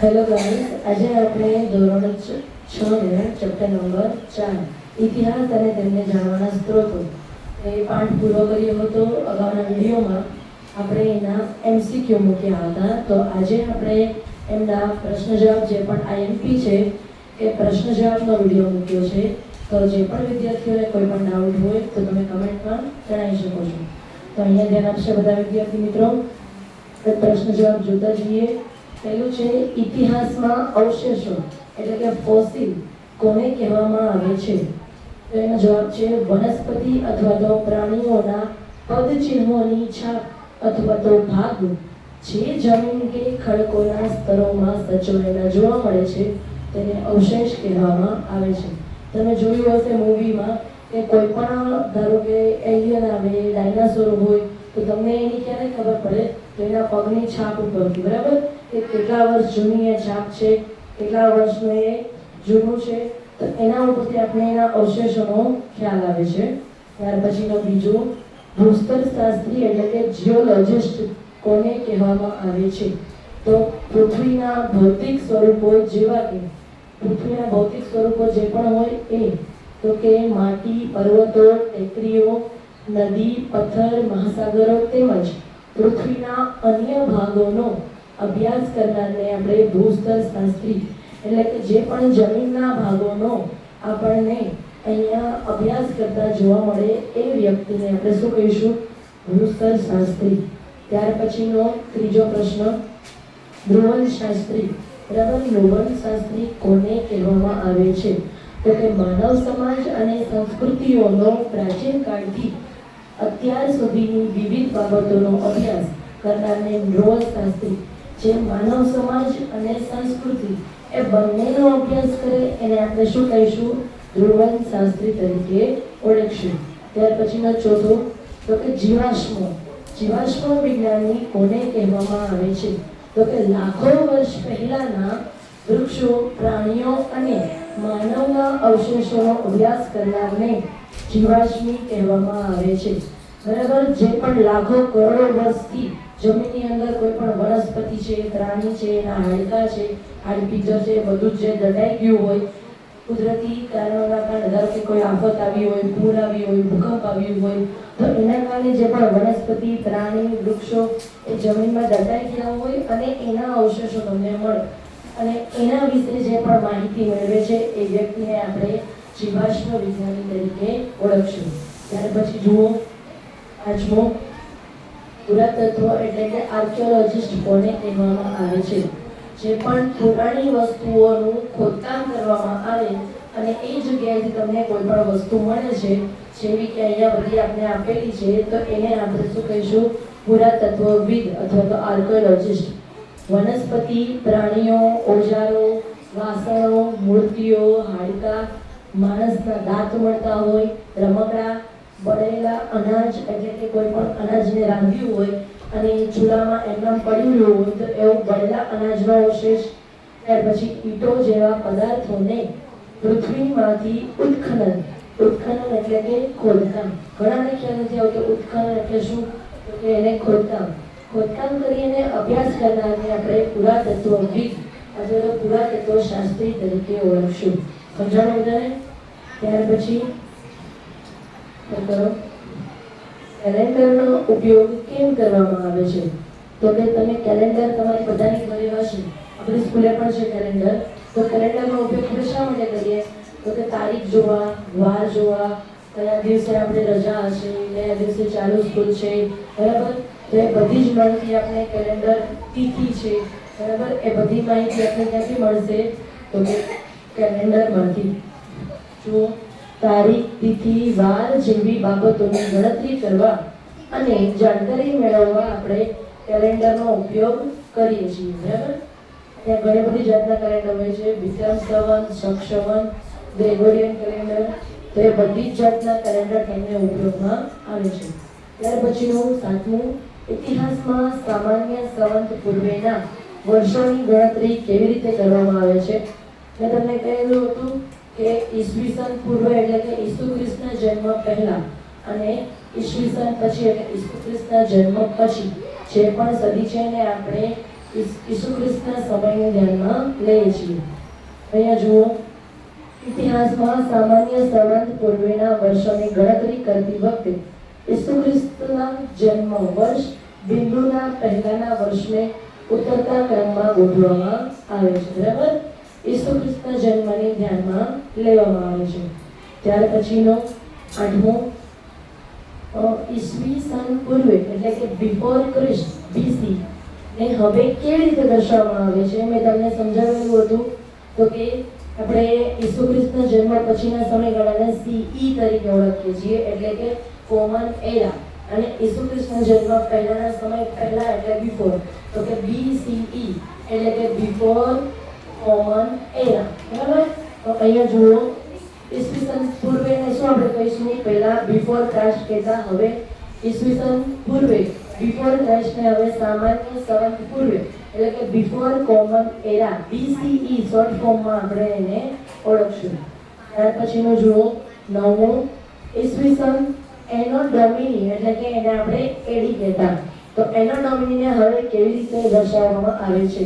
Hello guys, આજે આપણે ધોરણ 6 ને ચેપ્ટર નંબર 4 ઇતિહાસ અને તેમને જાણવાના સ્ત્રોતો એ પાઠ પૂરો કર્યો હતો. અગાઉના વિડીયોમાં આપણે એના એમસીક્યુ મૂક્યા હતા. તો આજે આપણે એમના પ્રશ્ન જવાબ જે પણ આઈએમપી છે એ પ્રશ્ન જવાબનો વિડીયો મૂક્યો છે. તો જે પણ વિદ્યાર્થીઓને કોઈ પણ ડાઉટ હોય તો તમે કમેન્ટમાં જણાવી શકો છો. તો અહીંયા ધ્યાન આપશે બધા વિદ્યાર્થી મિત્રો. પ્રશ્ન જવાબ જોતા જઈએ. પહેલું છે, ઇતિહાસમાં અવશેષો એટલે કે ફોસિલ કોને કહેવામાં આવે છે? તો એનો જવાબ છે વનસ્પતિ અથવા તો પ્રાણીઓના પદચિહ્નોની છાપ અથવા તો ભાગ જે જમીન કે ખડકોના સ્તરોમાં સચવાયેલા જોવા મળે છે તેને અવશેષ કહેવામાં આવે છે. તમે જોયું હશે મૂવીમાં કે કોઈ પણ ધારો કે એલિયન આવે, ડાયનાસોર હોય તો તમને એની ક્યારે ખબર પડે? તો એના પગની છાપ ઉપરથી, બરાબર? કે કેટલા વર્ષ જૂની એ છાપ છે, કેટલા વર્ષનું એ જૂનું છે, તો એના ઉપરથી આપણે એના અવશેષોનો ખ્યાલ આવે છે. ત્યાર પછીનો બીજો, ભૂસ્તર શાસ્ત્રી એટલે કે જીઓલોજિસ્ટ કોને કહેવામાં આવે છે? તો પૃથ્વીના ભૌતિક સ્વરૂપો જેવા કે પૃથ્વીના ભૌતિક સ્વરૂપો જે પણ હોય એ, તો કે માટી, પર્વતો, ટેકરીઓ, નદી, પથ્થર, મહાસાગરો તેમજ પૃથ્વીના અન્ય ભાગોનો અભ્યાસ કરનારને આપણે ભૂસ્તર શાસ્ત્રી એટલે કે જે પણ જમીનના ભાગોનો આપણને અહીંયા અભ્યાસ કરતા જોવા મળે એ વ્યક્તિને આપણે શું કહીશું? ભૂસ્તર શાસ્ત્રી. ત્યાર પછીનો ત્રીજો પ્રશ્ન, ધ્રુવન શાસ્ત્રી, બરાબર? ધ્રુવન શાસ્ત્રી કોને કહેવામાં આવે છે? તો કે માનવ સમાજ અને સંસ્કૃતિઓનો પ્રાચીન કાળથી અત્યાર સુધીની વિવિધ બાબતોનો અભ્યાસ કરનારને ધ્રુવન શાસ્ત્રી, જે માનવ સમાજ અને સંસ્કૃતિ એ બંનેનો અભ્યાસ કરે એને આપણે શું કહીશું? ધ્રુવન શાસ્ત્રી તરીકે ઓળખીશું. ત્યાર પછીનો ચોથો, તો કે જીવાશ્મો. જીવાશ્મ વિજ્ઞાની કોને કહેવામાં આવે છે? તો કે લાખો વર્ષ પહેલાના વૃક્ષો, પ્રાણીઓ અને માનવના અવશેષોનો અભ્યાસ કરનારને જીવાશ્મી કહેવામાં આવે છે. બરાબર? જે પણ લાખો કરોડો વર્ષથી જમીનની અંદર કોઈ પણ વનસ્પતિ છે, પ્રાણી છે, એના હાડકા છે, હાડપિંજર છે, બધું જે દટાઈ ગયું હોય કુદરતી કારણોના કારણે, ધારો કે કોઈ આફત આવી હોય, પૂર આવી હોય, ભૂકંપ આવ્યું હોય, તો એના કારણે જે પણ વનસ્પતિ, પ્રાણી, વૃક્ષો એ જમીનમાં દટાઈ ગયા હોય અને એના અવશેષો તમને મળે અને એના વિશે જે પણ માહિતી મેળવે છે એ વ્યક્તિને આપણે જીવાશ્મ વિજ્ઞાની તરીકે ઓળખશું. ત્યાર પછી જુઓ આજમો, પુરાતત્વ એટલે કે આર્કિયોલોજિસ્ટ કોને કહેવામાં આવે છે? જે પણ પુરાણી વસ્તુઓનું ખોદકામ કરવામાં આવે અને એ જગ્યાએથી તમને કોઈ પણ વસ્તુ મળે છે, જેવી કે અહીંયા બધી આપણે આપેલી છે, તો એને આપણે શું કહીશું? પુરાતત્વવિદ અથવા તો આર્કિયોલોજિસ્ટ. વનસ્પતિ, પ્રાણીઓ, ઓજારો, વાસણો, મૂર્તિઓ, હાડકા, માણસના દાંત મળતા હોય, રમકડા, બળેલા અનાજ એટલે કે કોઈ પણ અનાજને રાંધ્યું હોય અને ચૂલામાં એમનામ પડ્યું હોય તો એવું બળેલા અનાજનો અવશેષ. ત્યાર પછી ઈંટો જેવા પદાર્થોને પૃથ્વીમાંથી ઉત્ખનન. ઉત્ખનન એટલે કે ખોદકામ. ઘણાને ખ્યાલ નથી આવતો ઉત્ખનન એટલે શું? તો કે એને ખોદકામ. ખોદકામ કરીને અભ્યાસ કરનારને આપણે પુરાતત્વવિદ અથવા તો પુરાતત્વ શાસ્ત્રી તરીકે ઓળખશું. સમજાણું બધાને? ત્યાર પછી કેલેન્ડરનો ઉપયોગ કેમ કરવામાં આવે છે? તો કે તમે કેલેન્ડર તમારી બધાની ઘરે હશે, આપણી સ્કૂલે પણ છે કેલેન્ડર. તો કેલેન્ડરનો ઉપયોગ આપણે શા માટે કરીએ? તો કે તારીખ જોવા, વાર જોવા, કયા દિવસે આપણે રજા હશે, કયા દિવસે ચાલુ સ્કૂલ છે, બરાબર? તો એ બધી જ માહિતી આપણે કેલેન્ડર, તિથિ છે, બરાબર? એ બધી માહિતી આપણે ક્યાંથી મળશે? તો કે કેલેન્ડરમાંથી. જુઓ, તારીખ, તિથિ, વાર જેવી બાબતોની ગણતરી કરવા અને જાણકારી મેળવવા આપણે કેલેન્ડરનો ઉપયોગ કરીએ છીએ, બરાબર? ત્યાં ઘણી બધી જાતના કેલેન્ડર હોય છે, વિક્રમ સંવત, શક સંવત, ગ્રેગોરિયન કેલેન્ડર. તો એ બધી જ જાતના કેલેન્ડર તમને ઉપયોગમાં આવે છે. ત્યાર પછીનું સાતમું, ઇતિહાસમાં સામાન્ય સંવત પૂર્વેના વર્ષોની ગણતરી કેવી રીતે કરવામાં આવે છે? મેં તમને કહેલું હતું કે ઈસવીસન પૂર્વ એટલે કે ઈસુ ખ્રિસ્તના જન્મ પહેલા અને ઈસવીસન પછી એટલે ઈસુ ખ્રિસ્તના જન્મ પછી જે પણ સદી છે એને આપણે ઈસુ ખ્રિસ્તના સમયને ધ્યાનમાં લઈએ છીએ. અહીંયા જુઓ, ઇતિહાસમાં સામાન્ય સંવંત પૂર્વેના વર્ષોની ગણતરી કરતી વખતે ઈસુ ખ્રિસ્તના જન્મ વર્ષ બિંદુના પહેલાના વર્ષને ઉતરતા ક્રમમાં ગોઠવવામાં આવે છે. બરાબર, ઈસુ ખ્રિસ્તના જન્મને ધ્યાનમાં લેવામાં આવે છે. ત્યાર પછીનો 8મો ઈસવી સન પૂર્વે એટલે કે બિફોર ક્રિસ્ટ બીસી ને હવે કેવી રીતે દર્શાવવામાં આવે છે મેં તમને સમજાવેલું હતું. તો કે આપણે ઈસુ ખ્રિસ્તના જન્મ પછીના સમયગાળાને CE તરીકે ઓળખીએ છીએ, એટલે કે કોમન એરા. અને ઈસુ ખ્રિસ્તના જન્મ પહેલાના સમય પહેલા એટલે બિફોર, તો કે BCE એટલે કે બિફોર કોમન એરા. બરાબર, તો અહીંયા જુઓ, ઈસવીસન પૂર્વેને શું આપણે કહીશું, પહેલા બિફોર ક્રાઇસ્ટ કહેતા, હવે ઈસવીસન પૂર્વે બિફોર ક્રાઇસ્ટને હવે સામાન્ય સંવંત પૂર્વે એટલે કે બિફોર કોમન એરા BCE શોર્ટ ફોર્મમાં આપણે એને ઓળખશું. ત્યાર પછીનું જુઓ, 9મું ઈસવીસન એનો ડોમિની એટલે કે એને આપણે એડી કહેતા. તો એનો ડોમિનીને હવે કેવી રીતે દર્શાવવામાં આવે છે?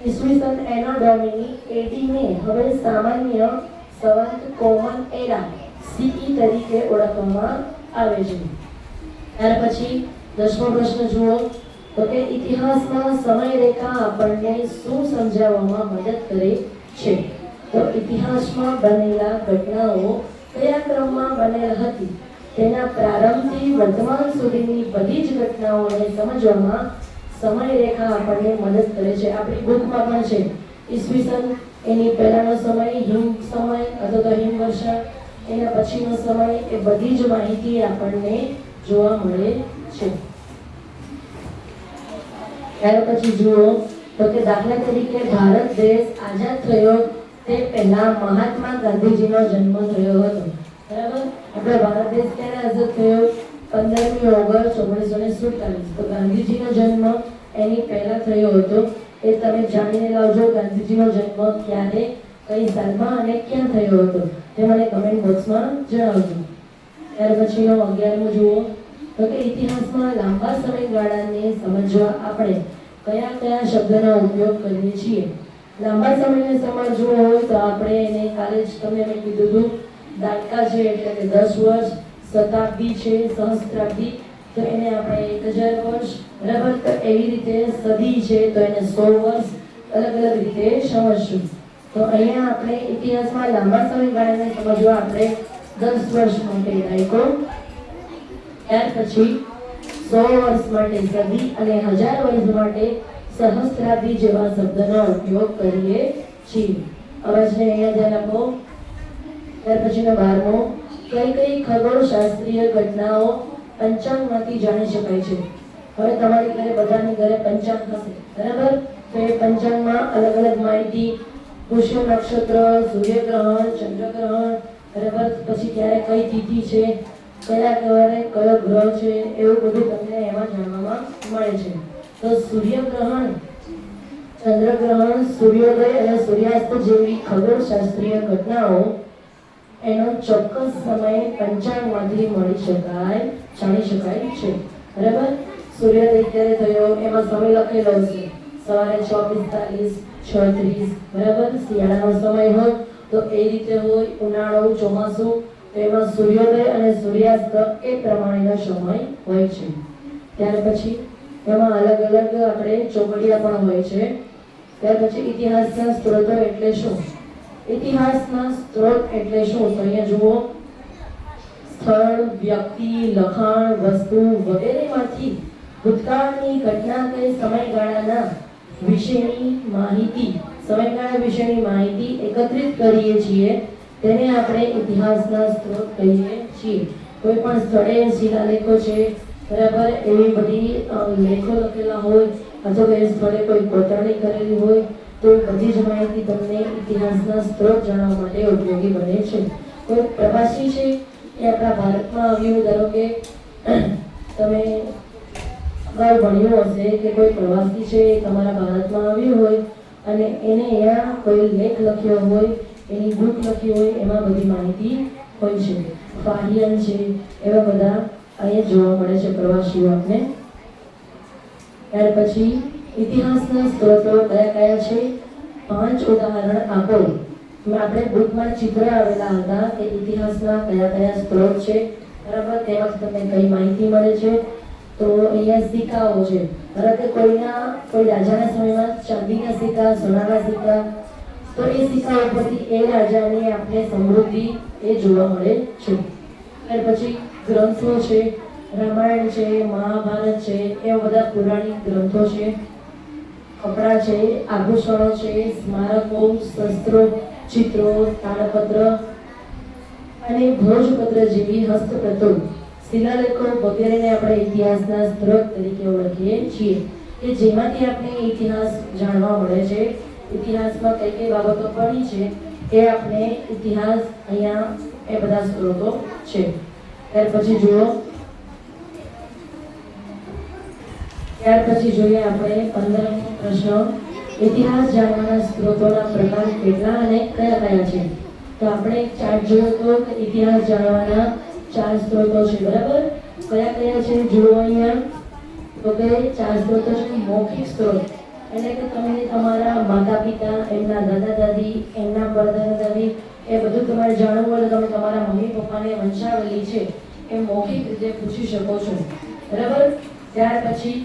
ઈસવીસન એનો ડોમિની એડીને હવે સામાન્ય સંવંત કોમન એરા CE તરીકે ઓળખવામાં આવે છે. ત્યાર પછી 10મો પ્રશ્ન જુઓ, તો કે ઇતિહાસમાં સમયરેખા આપણને શું સમજાવવામાં મદદ કરે છે? તો ઇતિહાસમાં બનેલા ઘટનાઓ કયા ક્રમમાં બનેલ હતી તેના પ્રારંભથી વર્તમાન સુધીની બધી જ ઘટનાઓને સમજવામાં સમયરેખા આપણને મદદ કરે છે. આપણી બુકમાં પણ છે ઈસવીસન એની પહેલાનો સમય, હિમ સમય અથવા તો હિમવર્ષા, એના પછીનો સમય, એ બધી જ માહિતી આપણને જોવા મળે છે. ત્યાર પછી જુઓ, તો કે દાખલા તરીકે ભારત દેશ આઝાદ થયો તે પહેલા મહાત્મા ગાંધીજીનો જન્મ થયો હતો. બરાબર, આપણો ભારત દેશ ક્યારે આઝાદ થયો? 15મી ઓગસ્ટ 1947. તો ગાંધીજીનો જન્મ એની પહેલા થયો હતો. એ તમે જાણીને લાવજો, ગાંધીજીનો જન્મ ક્યારે, કઈ સાલમાં અને ક્યાં થયો હતો તે મને કમેન્ટ બોક્સમાં જણાવજો. ત્યાર પછીનો 11મો જુઓ, તો કે ઇતિહાસમાં લાંબા સમયગાળાને સમજવા આપણે કયા કયા શબ્દનો ઉપયોગ કરીએ છીએ? લાંબા સમયને સમજવો હોય તો આપણે એને કાલે જ તમને મેં કીધું હતું, દાયકા છે એટલે કે 10 વર્ષ, શતાબ્દી છે, સહસ્ત્રાબ્દી તો એને આપણે 1000 વર્ષ, બરાબર. તો એવી રીતે સદી છે તો એને 100 વર્ષ, અલગ અલગ રીતે સમજશું. તો અહીંયા આપણે ઇતિહાસમાં લાંબા સમયગાળાને સમજવા આપણે 10 વર્ષ માટે દાયકો, ત્યાર પછી 100 વર્ષ માટે સદી અને 1000 વર્ષ માટે સહસ્ત્રાબ્દી જેવા શબ્દનો ઉપયોગ કરીએ છીએ. અવાજને અહીંયા ધ્યાન આપો. ત્યાર પછીનો 12મો, કઈ કઈ ખગોળશાસ્ત્રીય ઘટનાઓ પંચાંગમાંથી જાણી શકાય છે? હવે તમારી ઘરે બધાની ઘરે પંચાંગ હશે, બરાબર. તો એ પંચાંગમાં અલગ અલગ માહિતી, પુષ્ય નક્ષત્ર, સૂર્યગ્રહણ, ચંદ્રગ્રહણ, બરાબર, પછી ક્યારે કઈ તિથિ છે, કયા વારે કયો ગ્રહ છે, એવું બધું તમને એમાં જાણવામાં મળે છે. તો સૂર્યગ્રહણ, ચંદ્રગ્રહણ, સૂર્યોદય અને સૂર્યાસ્ત જેવી ખગોળશાસ્ત્રીય ઘટનાઓ એનો ચોક્કસ સમય પંચાંગમાંથી જાણી શકાય છે. બરાબર, સૂર્યોદય ક્યારે થયો એમાં સમય લખેલો હશે, સવારે 6:45, 6:30, બરાબર. શિયાળાનો સમય હોય તો એ રીતે હોય, ઉનાળો, ચોમાસું તો એમાં સૂર્યોદય અને સૂર્યાસ્ત એ પ્રમાણેનો સમય હોય છે. ત્યાર પછી એમાં અલગ અલગ આપણે ચોપડિયા પણ હોય છે. ત્યાર પછી ઇતિહાસના સ્ત્રોતો એટલે શું? ઇતિહાસના સ્ત્રોત એટલે શું? તો અહીંયા જુઓ, સ્થળ, વ્યક્તિ, લખાણ, વસ્તુ વગેરેમાંથી ભૂતકાળની ઘટના કે સમયગાળા વિશેની માહિતી એકત્રિત કરીએ છીએ તેને આપણે ઇતિહાસના સ્ત્રોત કહીએ છીએ. કોઈ પણ સ્થળે શિલાલેખો છે, બરાબર, એવી બધી લેખો લખેલા હોય અથવા એ સ્થળે કોઈ કોતરણી કરેલી હોય તો બધી જ માહિતી તમને ઇતિહાસના સ્ત્રોત જાણવા માટે ઉપયોગી બને છે. કોઈ પ્રવાસી છે એ આપણા ભારતમાં આવ્યું, ધારો કે તમે અગાઉ ભણ્યું હશે કે કોઈ પ્રવાસી છે તમારા ભારતમાં આવ્યું હોય અને એને અહીંયા કોઈ લેખ લખ્યો હોય, એની બુક લખી હોય, એમાં બધી માહિતી હોય છે. ફાહિયન છે, એવા બધા અહીંયા જોવા મળે છે પ્રવાસીઓ આપને. ત્યાર પછી ઇતિહાસના સ્ત્રોતો કયા કયા છે? 5 ઉદાહરણ આપો. આપણે બુકમાં ચિત્ર આવેલા હતા કે ઇતિહાસના કયા કયા સ્ત્રોત છે, બરાબર, તેમાંથી તમને કઈ માહિતી મળે છે. તો અહીંયા સિક્કાઓ છે, બરાબર, કોઈ રાજાના સમયમાં ચાંદીના સિક્કા, સોનાના સિક્કા, તો એ સિક્કા ઉપરથી એ રાજાની આપણે સમૃદ્ધિ એ જોવા મળે છે. ત્યાર પછી ગ્રંથો છે, રામાયણ છે, મહાભારત છે, એવા બધા પૌરાણિક ગ્રંથો છે. કપડાં છે, આભૂષણો છે, સ્મારકો, શસ્ત્રો, ચિત્રો, તાળપત્ર અને ભોજપત્ર જેવી હસ્તપ્રતો, શિલાલેખો વગેરેને આપણે ઇતિહાસના સ્ત્રોત તરીકે ઓળખીએ છીએ, કે જેમાંથી આપણે ઇતિહાસ જાણવા મળે છે. ઇતિહાસમાં કઈ કઈ બાબતો પડી છે એ આપણે ઇતિહાસ અહીંયા એ બધા સ્ત્રોતો છે. ત્યાર પછી જોઈએ આપણે 15મો પ્રશ્ન. ઇતિહાસ જાણવાના સ્ત્રોતોના પ્રકાર કેટલા અને કયા કયા છે? તો આપણે એક ચાર્ટ જોયો તો કે ઇતિહાસ જાણવાના 4 સ્ત્રોતો છે, બરાબર. કયા કયા છે જુઓ અહીંયા. તો કે 4 સ્ત્રોતો છે. મૌખિક સ્ત્રોત એટલે કે તમે તમારા માતા પિતા, એમના દાદા દાદી, એમના પરદાદા દાદી, એ બધું તમારે જાણવું હોય તો તમે તમારા મમ્મી પપ્પાને વંશાવલી છે એ મૌખિક રીતે પૂછી શકો છો, બરાબર. ત્યાર પછી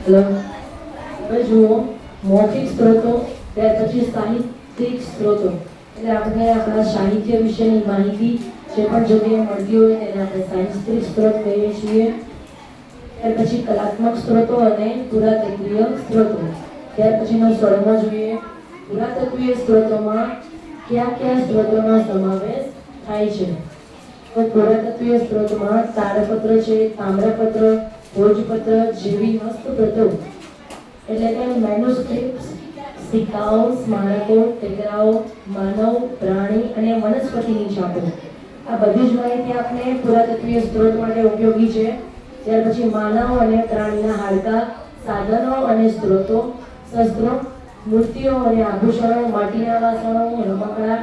હવે જુઓ મૌખિક સ્ત્રોતો. ત્યાર પછી સાહિત્યિક સ્ત્રોતો એટલે આપણે આપણા સાહિત્ય વિશેની માહિતી જે પણ જગ્યાએ મળતી હોય તેને આપણે સાહિત્યિક સ્ત્રોત કહીએ છીએ. ત્યાર પછી કલાત્મક સ્ત્રોતો અને પુરાતત્વીય સ્ત્રોતો. ત્યાર પછીનો 16મો જોઈએ. પુરાતત્વીય સ્ત્રોતોમાં કયા કયા સ્ત્રોતોનો સમાવેશ થાય છે? તો પુરાતત્વીય સ્ત્રોતમાં તાળપત્ર છે, તામ્રપત્ર, ભોજપત્ર જેવી હસ્તપ્રતો એટલે કે મેન્યુસ્ક્રિપ્ટ્સ, સિક્કાઓ, સ્મારકો, ટેકરાઓ, માનવ, પ્રાણી અને વનસ્પતિની છાપો, આ બધી જ માહિતી આપણે પુરાતત્વીય સ્ત્રોત માટે ઉપયોગી છે. ત્યાર પછી માનવ અને પ્રાણીના હાડકાં, સાધનો અને સ્ત્રોતો, શસ્ત્રો, મૂર્તિઓ અને આભૂષણો, માટીના વાસણો, રમકડા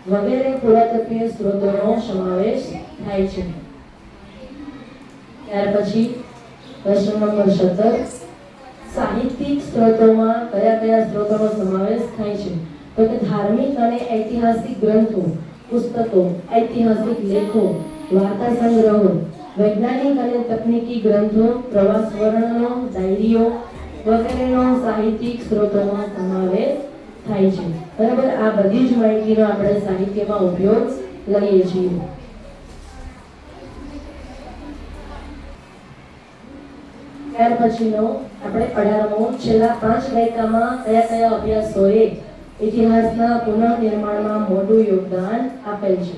વગેરે પુરાતત્વીય સ્ત્રોતોનો સમાવેશ થાય છે. ત્યાર પછી પ્રશ્ન નંબર 17. સાહિત્યિક સ્ત્રોતોમાં કયા કયા સ્ત્રોતોનો સમાવેશ થાય છે? તો કે ધાર્મિક અને ઐતિહાસિક ગ્રંથો, પુસ્તકો, ઐતિહાસિક લેખો, વાર્તા સંગ્રહો, વૈજ્ઞાનિક અને તકનીકી ગ્રંથો, પ્રવાસ વર્ણનો, ડાયરીઓ વગેરેનો સાહિત્યિક સ્ત્રોતોમાં સમાવેશ થાય છે, બરાબર. આ બધી જ માહિતીનો આપણે સાહિત્યમાં ઉપયોગ લઈએ છીએ. ત્યાર પછીનો આપણે 18મો. છેલ્લા 5 દાયકામાં કયા કયા અભ્યાસોએ ઇતિહાસના પુનઃનિર્માણમાં મોટું યોગદાન આપેલ છે?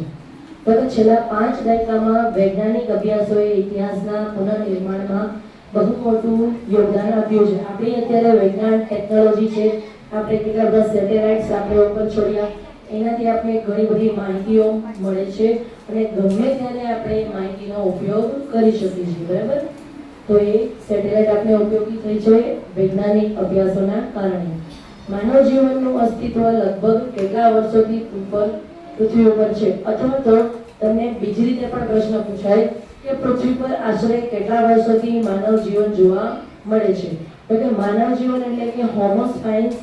તો છેલ્લા 5 દાયકામાં વૈજ્ઞાનિક અભ્યાસોએ ઇતિહાસના પુનઃનિર્માણમાં બહુ મોટું યોગદાન આપ્યું છે. આપણી અત્યારે વિજ્ઞાન ટેકનોલોજી છે, આપણે કેટલા બધા સેટેલાઇટ્સ આપણે ઉપર છોડ્યા, એનાથી આપણે ઘણી બધી માહિતીઓ મળે છે અને ગમે ત્યારે આપણે માહિતીનો ઉપયોગ કરી શકીએ છીએ, બરાબર. તો એ સેટેલાઇટ આપણે ઉપયોગી થઈ છે વૈજ્ઞાનિક અભ્યાસોના કારણે. માનવ જીવનનું અસ્તિત્વ લગભગ કેટલા વર્ષોથી પૃથ્વી ઉપર છે? અથવા તો તમને બીજી રીતે પણ પ્રશ્ન પૂછાય કે પૃથ્વી પર આશરે કેટલા વર્ષોથી માનવ જીવન જોવા મળે છે? તો કે માનવ જીવન એટલે કે હોમો સેપિયન્સ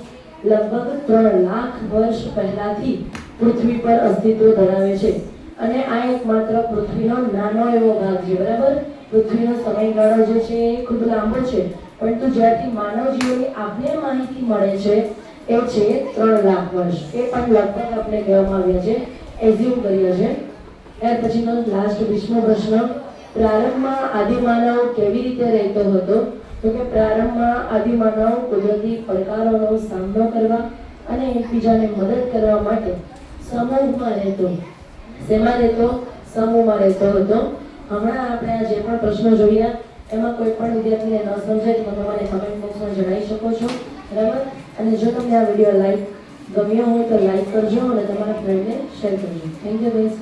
લગભગ 3 લાખ વર્ષ પહેલાથી પૃથ્વી પર અસ્તિત્વ ધરાવે છે અને આ એકમાત્ર પૃથ્વીનો નાનો એવો ભાગ છે, બરાબર. પૃથ્વીનો સમયગાળો જે છે એ ખૂબ લાંબો છે, પરંતુ જ્યારથી માનવ જીવનની આપને માહિતી મળે છે એ છે 3 લાખ વર્ષ. એ પણ લગભગ આપણે કહેવામાં આવ્યા છે, એઝ્યુમ કર્યા છે. ત્યાર પછીનો લાસ્ટ 20મો પ્રશ્ન. પ્રારંભમાં આદિમાનવ કેવી રીતે રહેતો હતો? તો કે પ્રારંભમાં આદિમાનવ કુદરતી પડકારોનો સામનો કરવા અને એકબીજાને મદદ કરવા માટે સમૂહમાં રહેતો. શેમાં રહેતો? સમૂહમાં રહેતો હતો. હમણાં આપણે આ જે પણ પ્રશ્નો જોયા એમાં કોઈ પણ વિદ્યાર્થીને ન સમજાય તો તમે મને કમેન્ટ બોક્સમાં જણાવી શકો છો, બરાબર. અને જો તમને આ વિડીયો ગમ્યો હોય તો લાઈક કરજો અને તમારા ફ્રેન્ડને શેર કરજો. Thank you guys.